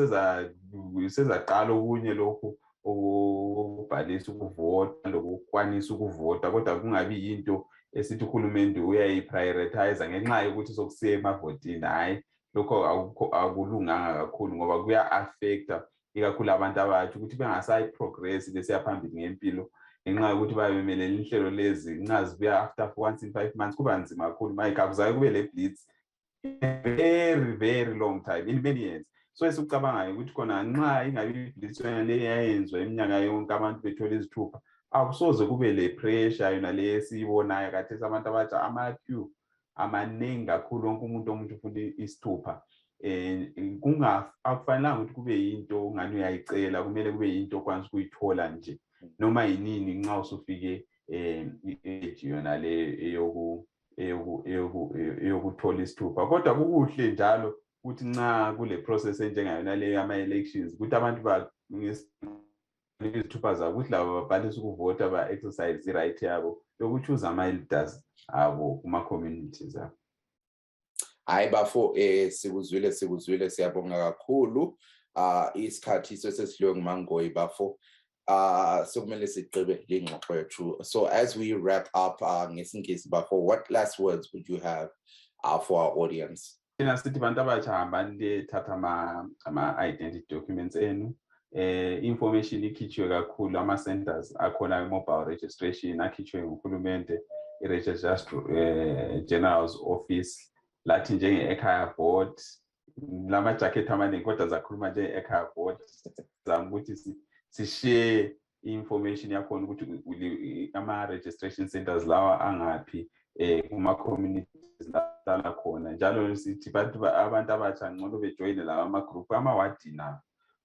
sezaqala okunye lokho ukubhalisa ukuvota lokukwanisa ukuvota, kodwa kungabi yinto esithi uhulumende uyayiprioritize ngenxa yokuthi sokusiya emavotini. Hayi, lokho akulunganga kakhulu ngoba kuya-affecta ikakhulu abantu abatsha ukuthi bengasayi-progress besiya phambili ngempilo ngenxa yokuthi babemelele inhlelo lezi nxa zibuya after once in 5 months kuba nzima kakhulu. Mike, akuzayo kube le-blitz very long time, in many years. So esikucabangayo ukuthi khona nxa ingabi blitz le yayenzwa iminyaka yonke abantu bethola izithupha, akusoze kube le-pressure yona le esiyibonayo khathesi abantu abatsha ama-queue amaningi kakhulu, wonke umuntu ufuna isithupha. Akufanelanga ukuthi kube yinto ngani uyayicela, kumele kube yinto okwanisa ukuyithola nje noma yinini nxa usufike i-age yona le eyokuthola isithupha. Kodwa kukuhle njalo ukuthi nxa kule process enjengayona le ama-elections ukuthi abantu izithupha zabo ukuthi labo babhalise ukuvota ba-exercise i-right yabo yokuchuza ama-elders abo kuma-communities abo. Hayi bafo, sikuzwile siyabonga kakhulu. Isikhathi sesidliwe nguMangoyi bafo. Sokumele sigqibe le ngxoxo yethu. So as we wrap up ngesingisi bafo, what last words would you have for our audience? Sithi bantu abatsha hambani lethatha ama-identity documents enu. Information ikhitshiwe kakhulu, ama-centers akhona i-mobile registration akhitshiwe nguhulumende, i-Registrar General's Office, lathi njenge-ekhaya board, lama-jacket amaningi kodwa zakhuluma njenge-ekhaya board. Zama ukuthi si-share i-information yakhona ukuthi ama-registration centers lawa angaphi kuma-communities lala khona. Njalo sithi abantu abatsha ngcono bejoyine lawa ama-group ama-wardini abo.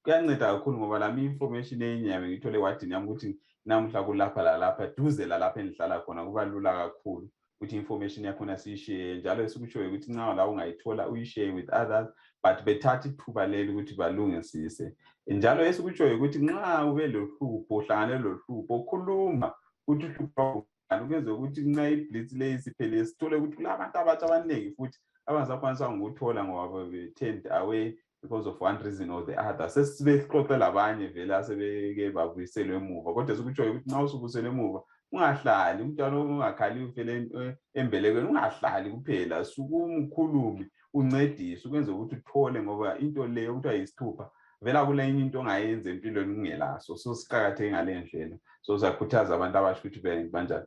Kuyanceda kakhulu ngoba lami information eyinyama ngithole ewadini yami ukuthi namuhla kulapha lalapha duze lalapha engihlala khona, kuba lula kakhulu ukuthi information yakhona siyishare. Njalo esikutshoyo ukuthi nxa la ungayithola uyishare with others, but bethatha ithuba leli ukuthi balungisise. Njalo esikutshoyo ukuthi nxa ube lohlupho, uhlangane lohlupho, ukhuluma ukuthi uhlupho ukwenze ukuthi nxa i-blitz le isiphele sithole ukuthi kulabantu abatsha abaningi futhi abazakwanisa ngokuthola ngoba be-turned away because of one reason or the other. Sesibexoxela abanye vele asebeke babuyiselwe emuva. Kodwa esikutshoyo ukuthi nxa usubuyiselwe emuva ungahlali umntwana ungakhali ufele embelekweni, ungahlali kuphela, sukuma ukhulume uncedise ukwenze ukuthi uthole ngoba into le okuthiwa yisithupha vela kule enye into ongayenza empilweni ungelaso. So siqakatheke ngale ndlela. So siyakhuthaza abantu abasho ukuthi banjani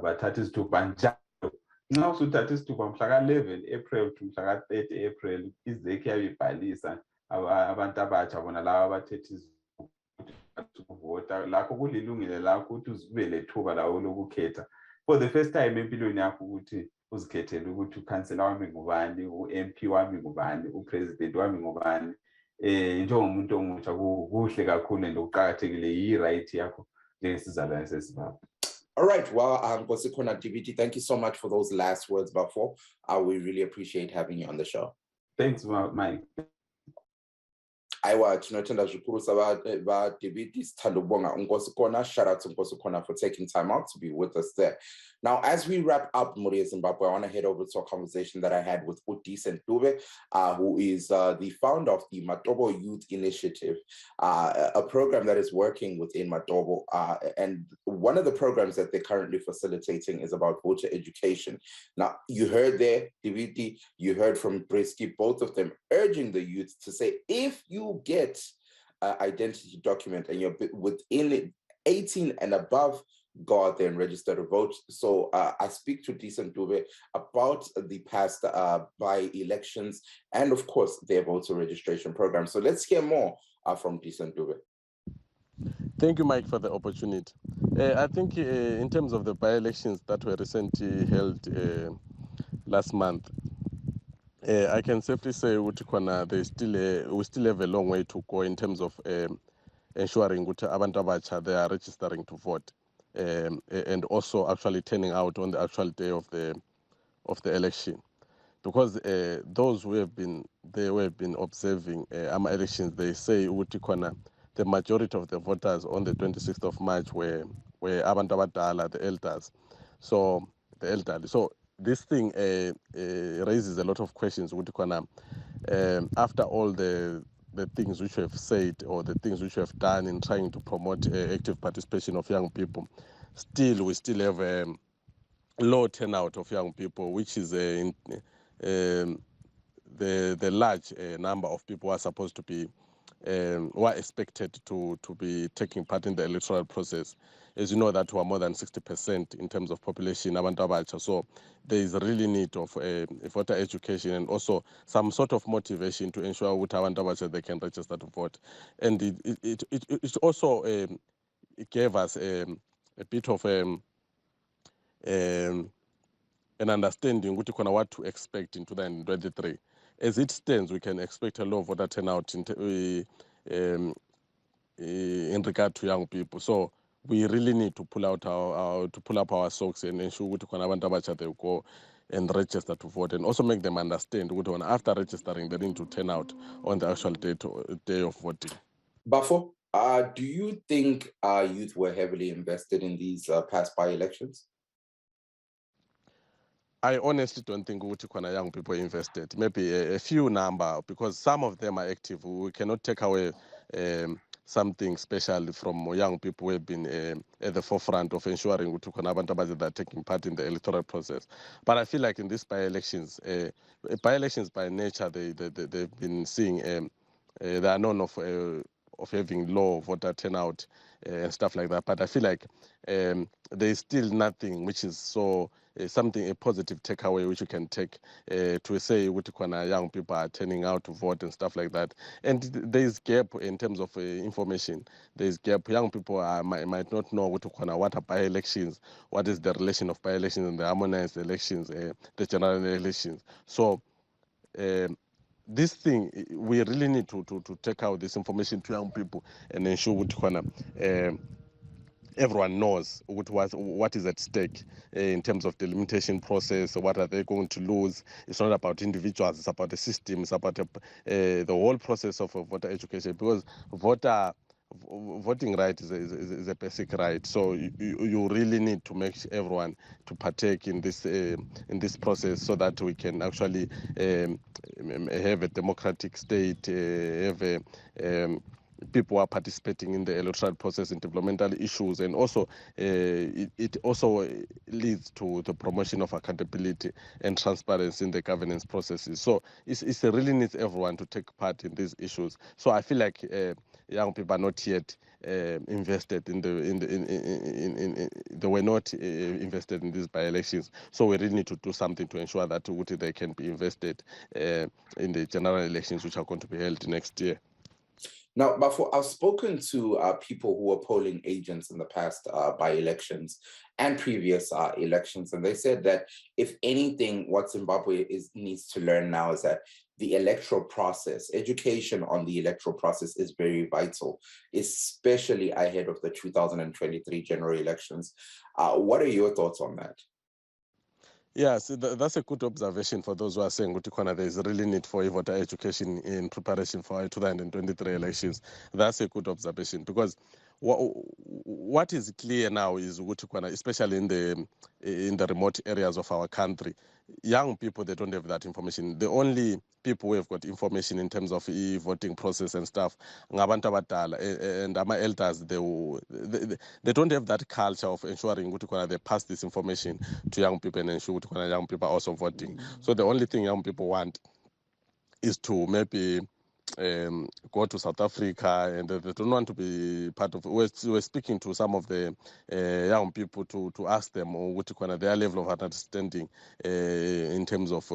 bathatha isithupha njalo. Nxa usuthatha isithupha mhla ka-11 April to mhla ka-30 April izekhe yabibhalisa abantu abatsha bona laba abathethe ukuvota. Lakho kulilungile lakho ukuthi uzibe lethuba lawo lokukhetha for the first time empilweni yakho ukuthi uzikhethele ukuthi ukhansela wami ngubani, u-MP wami ngubani, upresident wami ngubani. Njengomuntu omutsha kuhle kakhulu and ukuqakathekile yi-right yakho njengesizalwane seZimbabwe. All right, well, Nkosikhona DBT, thank you so much for those last words, Bafo. We really appreciate having you on the show. Thanks, Mike. Aiwa, tinotenda zvikuru va DBT sithanda ukubonga uNkosikhona. Shout out to Nkosikhona for taking time out to be with us there. Now, as we wrap up Muri Zimbabwe, I want to head over to a conversation that I had with Brisket Mobile, who is the founder of the Matobo Youth Initiative, a program that is working within Matobo. And one of the programs that they're currently facilitating is about voter education. Now, you heard there, DVT, you heard from Brisket, both of them urging the youth to say, if you get an identity document and you're within 18 and above, go out there and register to vote. So I speak to Brisket Mobile about the past by-elections and, of course, their voter registration program. So let's hear more from Brisket Mobile. Thank you, Mike, for the opportunity. I think in terms of the by-elections that were recently held last month, I can safely say we still have a long way to go in terms of ensuring that abantu abatsha they are registering to vote. And also actually turning out on the actual day of the election, because those who have been observing our elections, they say the majority of the voters on the 26th of March were abantu abadala, the elders, so the elderly. So this thing raises a lot of questions. After all the things which we have said or the things which we have done in trying to promote active participation of young people, we still have low turnout of young people, which is the large number of people who are supposed to be, who are expected to be taking part in the electoral process. As you know, that we are more than 60% in terms of population, abantu abatsha. So there is a really need of voter education and also some sort of motivation to ensure that abantu abatsha they can register to vote. And it also it gave us a bit of an understanding what to expect in 2023. As it stands, we can expect a low voter turnout in regard to young people. So we really need to pull out to pull up our socks and ensure that they go and register to vote, and also make them understand that after registering they need to turn out on the actual day of voting. Bafo, do you think youth were heavily invested in these past by-elections? I honestly don't think young people invested. Maybe a few number, because some of them are active. We cannot take away something special from young people who have been at the forefront of ensuring that are taking part in the electoral process. But I feel like in these by-elections by nature, they've been seeing they are known of having low voter turnout and stuff like that. But I feel like there is still nothing which is so something, a positive takeaway which you can take to say young people are turning out to vote and stuff like that. And there is gap in terms of information. There is gap. Young people might not know what are by-elections, what is the relation of by-elections and the harmonized elections, the general elections. So this thing, we really need to take out this information to young people and ensure everyone knows what is at stake in terms of the limitation process. What are they going to lose? It's not about individuals, it's about the system, it's about the whole process of voter education, because voting right is a basic right. So you really need to make everyone to partake in this process, so that we can actually have a democratic state, have people are participating in the electoral process and developmental issues, and also it also leads to the promotion of accountability and transparency in the governance processes. So it really needs everyone to take part in these issues. So I feel like young people are not yet invested they were not invested in these by-elections. So we really need to do something to ensure that they can be invested in the general elections which are going to be held next year. Now, Bafo, I've spoken to people who were polling agents in the past by-elections and previous elections, and they said that if anything, what Zimbabwe needs to learn now is that the electoral process, education on the electoral process is very vital, especially ahead of the 2023 general elections. What are your thoughts on that? Yes, that's a good observation for those who are saying there is really need for voter education in preparation for 2023 elections. That's a good observation, because what is clear now is especially in the remote areas of our country, young people, they don't have that information. The only people who have got information in terms of voting process and stuff, ngabantu abadala and our elders, they don't have that culture of ensuring they pass this information to young people and ensure young people are also voting. So the only thing young people want is to maybe go to South Africa, and they don't want to be part of. We're speaking to some of the young people to ask them their level of understanding in terms of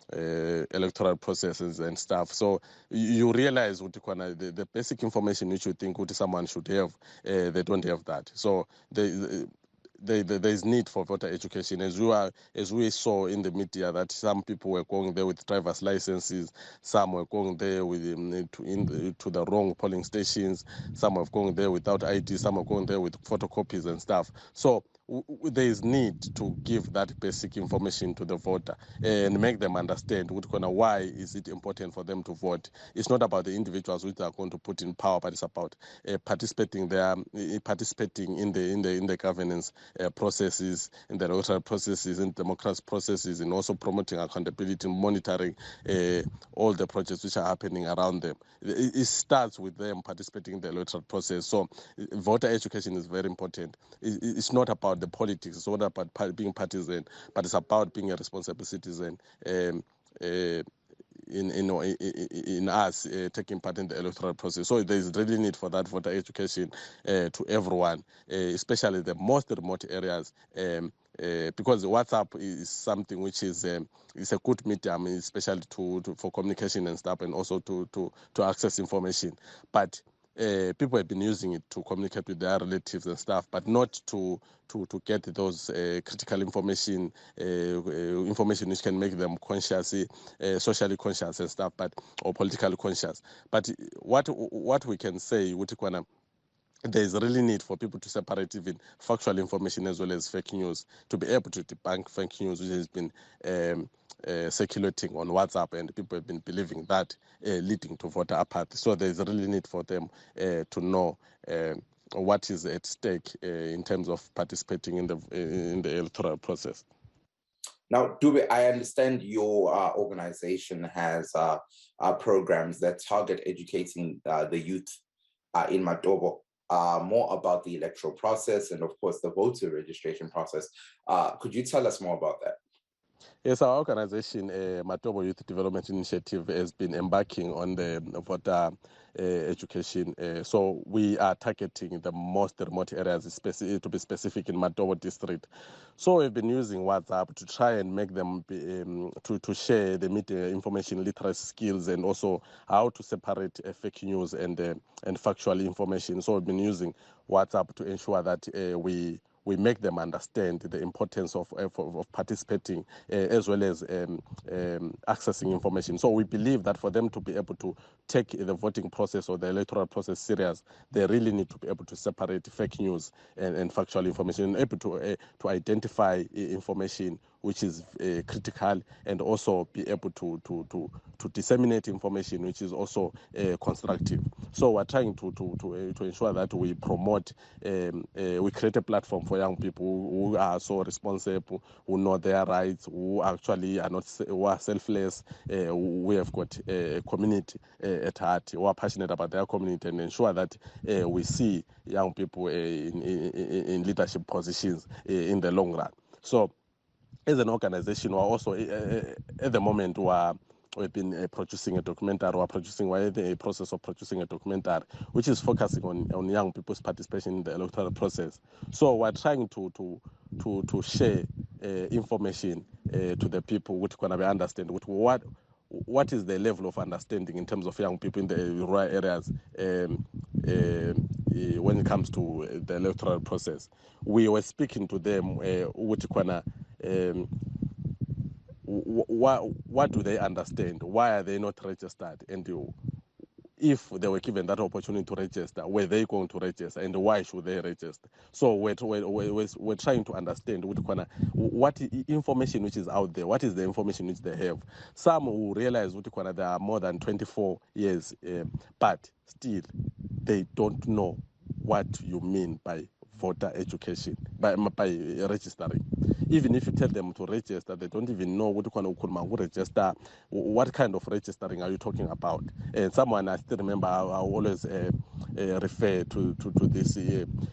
electoral processes and stuff. So you realize the basic information which you think someone should have, they don't have that. So there is need for voter education, as we saw in the media, that some people were going there with driver's licenses, some were going there with to the wrong polling stations, some were going there without ID, some were going there with photocopies and stuff. So there is need to give that basic information to the voter and make them understand why is it important for them to vote. It's not about the individuals which are going to put in power, but it's about participating in the governance processes, in the electoral processes, in democratic processes, and also promoting accountability, monitoring all the projects which are happening around them. It starts with them participating in the electoral process. So voter education is very important. It's not about about the politics. It's not about being partisan, but it's about being a responsible citizen. In us taking part in the electoral process. So there is really need for that voter education to everyone, especially the most remote areas, because WhatsApp is something which is a good medium, especially for communication and stuff, and also to access information. But people have been using it to communicate with their relatives and stuff, but not to get those critical information which can make them conscious, socially conscious and stuff, or politically conscious. But what we can say, there is really need for people to separate even factual information as well as fake news, to be able to debunk fake news, which has been circulating on WhatsApp, and people have been believing that, leading to voter apathy. So there is really need for them to know what is at stake in terms of participating in the electoral process. Now, Dube, I understand your organization has programs that target educating the youth in Matobo more about the electoral process and, of course, the voter registration process. Could you tell us more about that? Yes, our organization, Matobo Youth Development Initiative, has been embarking on the voter education. So we are targeting the most remote areas, to be specific, in Matobo district. So we've been using WhatsApp to try and make them to share the media information literacy skills, and also how to separate fake news and factual information. So we've been using WhatsApp to ensure that we make them understand the importance of participating as well as accessing information. So we believe that for them to be able to take the voting process or the electoral process serious, they really need to be able to separate fake news and factual information, able to identify information which is critical, and also be able to disseminate information which is also constructive. So we're trying to ensure that we promote, we create a platform for young people who are so responsible, who know their rights, who actually are not, who are selfless, we have got a community at heart, who are passionate about their community, and ensure that we see young people in leadership positions in the long run. So as an organization, we're also at the moment we've been producing a documentary, we're in the process of producing a documentary which is focusing on young people's participation in the electoral process. So we're trying to share information to the people which can understand what is the level of understanding in terms of young people in the rural areas when it comes to the electoral process. We were speaking to them what do they understand? Why are they not registered? And if they were given that opportunity to register, were they going to register, and why should they register? So we're trying to understand what information which is out there, what is the information which they have. Some will realize there are more than 24 years, but still they don't know what you mean by voter education, by registering. Even if you tell them to register, they don't even know register. What kind of registering are you talking about? And someone, I still remember, I always refer to this.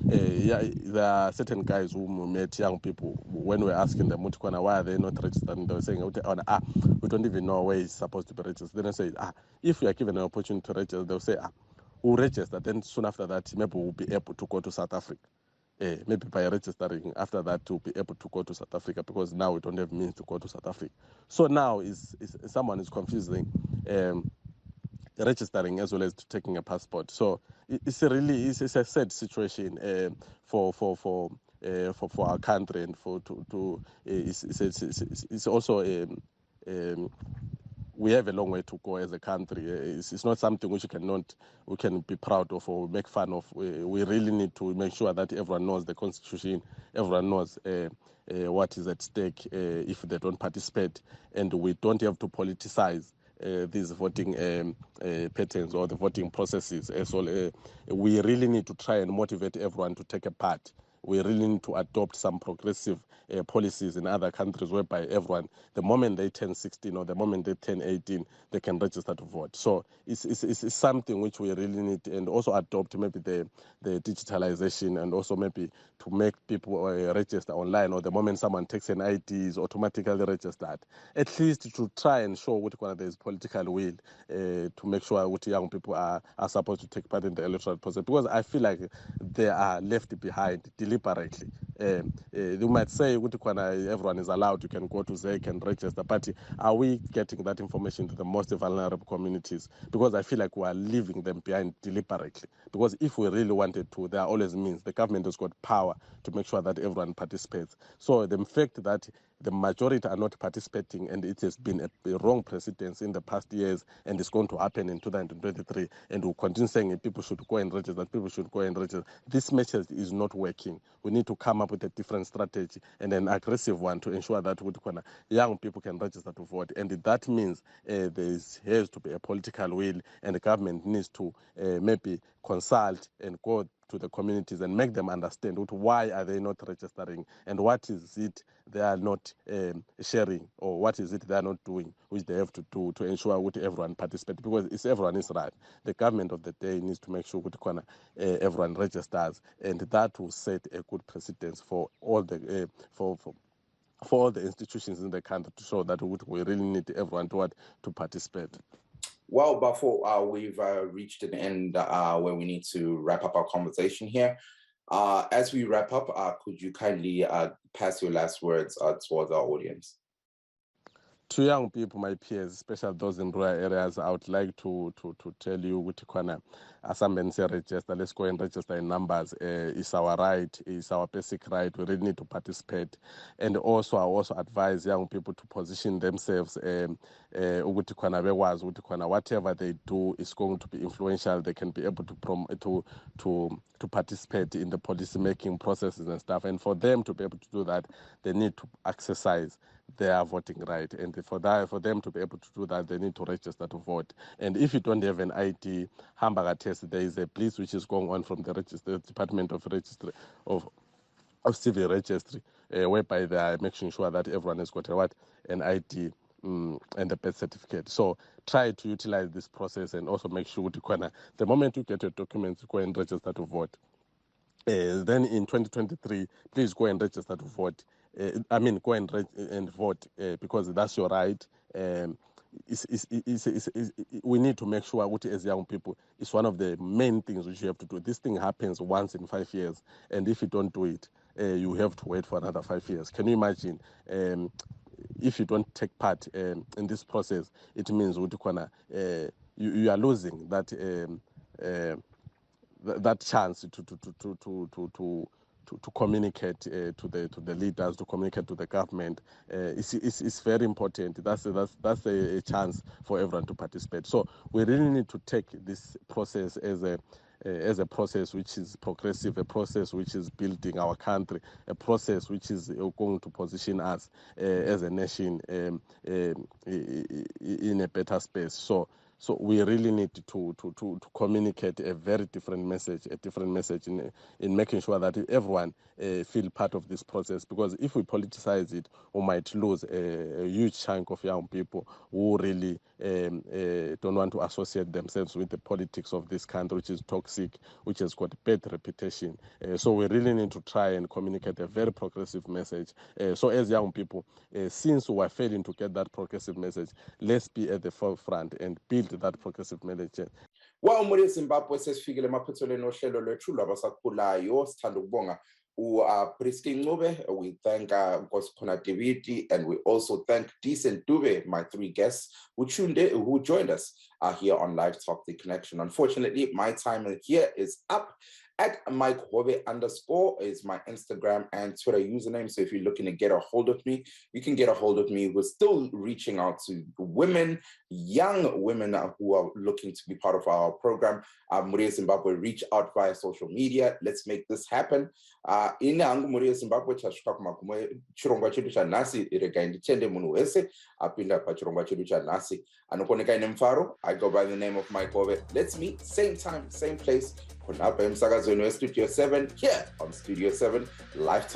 There are certain guys who met young people when we're asking them why are they not registering. They were saying, we don't even know where it's supposed to be registered. Then I say, if you are given an opportunity to register, they'll say, we'll register. Then soon after that, maybe we'll be able to go to South Africa. Maybe by registering after that to be able to go to South Africa, because now we don't have means to go to South Africa. So now someone is confusing registering as well as taking a passport. So it's a sad situation for our country, and it's also we have a long way to go as a country. It's not something which we can be proud of or make fun of. We really need to make sure that everyone knows the Constitution, everyone knows what is at stake if they don't participate, and we don't have to politicize these voting patterns or the voting processes. So we really need to try and motivate everyone to take a part we really need to adopt some progressive policies in other countries whereby everyone, the moment they turn 16 or the moment they turn 18, they can register to vote. So it's something which we really need, and also adopt maybe the digitalization, and also maybe to make people register online, or the moment someone takes an ID is automatically registered. At least to try and show what there is political will to make sure what young people are supposed to take part in the electoral process, because I feel like they are left behind deliberately. You might say everyone is allowed, you can go to ZEC and register, but are we getting that information to the most vulnerable communities? Because I feel like we are leaving them behind deliberately. Because if we really wanted to, there are always means. The government has got power to make sure that everyone participates. So the fact that the majority are not participating, and it has been a wrong precedence in the past years, and it's going to happen in 2023, and we'll continue saying people should go and register, people should go and register. This message is not working. We need to come up with a different strategy, and an aggressive one, to ensure that young people can register to vote. And that means there has to be a political will, and the government needs to maybe consult and go to the communities and make them understand why are they not registering, and what is it they are not sharing, or what is it they are not doing, which they have to do to ensure that everyone participates, because everyone is right. The government of the day needs to make sure that everyone registers, and that will set a good precedence for all the for all the institutions in the country, to show that we really need everyone to participate. Well, before we've reached an end where we need to wrap up our conversation here. As we wrap up, could you kindly pass your last words towards our audience? To young people, my peers, especially those in rural areas, I would like to tell you, register. Let's go and register in numbers. It's our right, it's our basic right. We really need to participate. And also, I also advise young people to position themselves. Whatever they do is going to be influential. They can be able to participate in the policy making processes and stuff. And for them to be able to do that, they need to exercise their voting right, and for them to be able to do that, they need to register to vote. And if you don't have an ID, hamburger test, there is a Blitz which is going on from the Department of Registry of Civil Registry, whereby they are making sure that everyone has got an ID and a birth certificate. So try to utilize this process, and also make sure the moment you get your documents, go and register to vote. Then in 2023, please go and register to vote. Go and vote because that's your right. We need to make sure, as young people, it's one of the main things which you have to do. This thing happens once in 5 years, and if you don't do it, you have to wait for another 5 years. Can you imagine? If you don't take part in this process, it means you are losing that chance to communicate to the leaders, to communicate to the government. It's very important. That's a chance for everyone to participate. So we really need to take this process as a process which is progressive, a process which is building our country, a process which is going to position us as a nation in a better space. So we really need to communicate a very different message, in making sure that everyone feel part of this process. Because if we politicize it, we might lose a huge chunk of young people who really don't want to associate themselves with the politics of this country, which is toxic, which has got a bad reputation. So we really need to try and communicate a very progressive message. So as young people, since we are failing to get that progressive message, let's be at the forefront and build that progressive message. Well, muri Zimbabwe sesifikile emaphethelweni ohlelo lwethu lwabasakhulayo. Sithanda ukubonga Brisket Mobile. We thank Nkosikhona David, and we also thank Decent Dube, my three guests who joined us here on Live Talk The Connection. Unfortunately, my time here is up. At Mike Hove _ is my Instagram and Twitter username. So if you're looking to get a hold of me, you can get a hold of me. We're still reaching out to women, young women who are looking to be part of our program. Muri Zimbabwe, reach out via social media. Let's make this happen. Inangu Muri Zimbabwe chashuka kumakumwe chirongwa chedu cha nasi irega inditende munhu wese apinda pachirongwa chedu cha nasi anokoneka ine mfaro. I go by the name of Mike Hove. Let's meet same time, same place khonapha emsakazweni weStudio 7 here on Studio 7 Live Talk.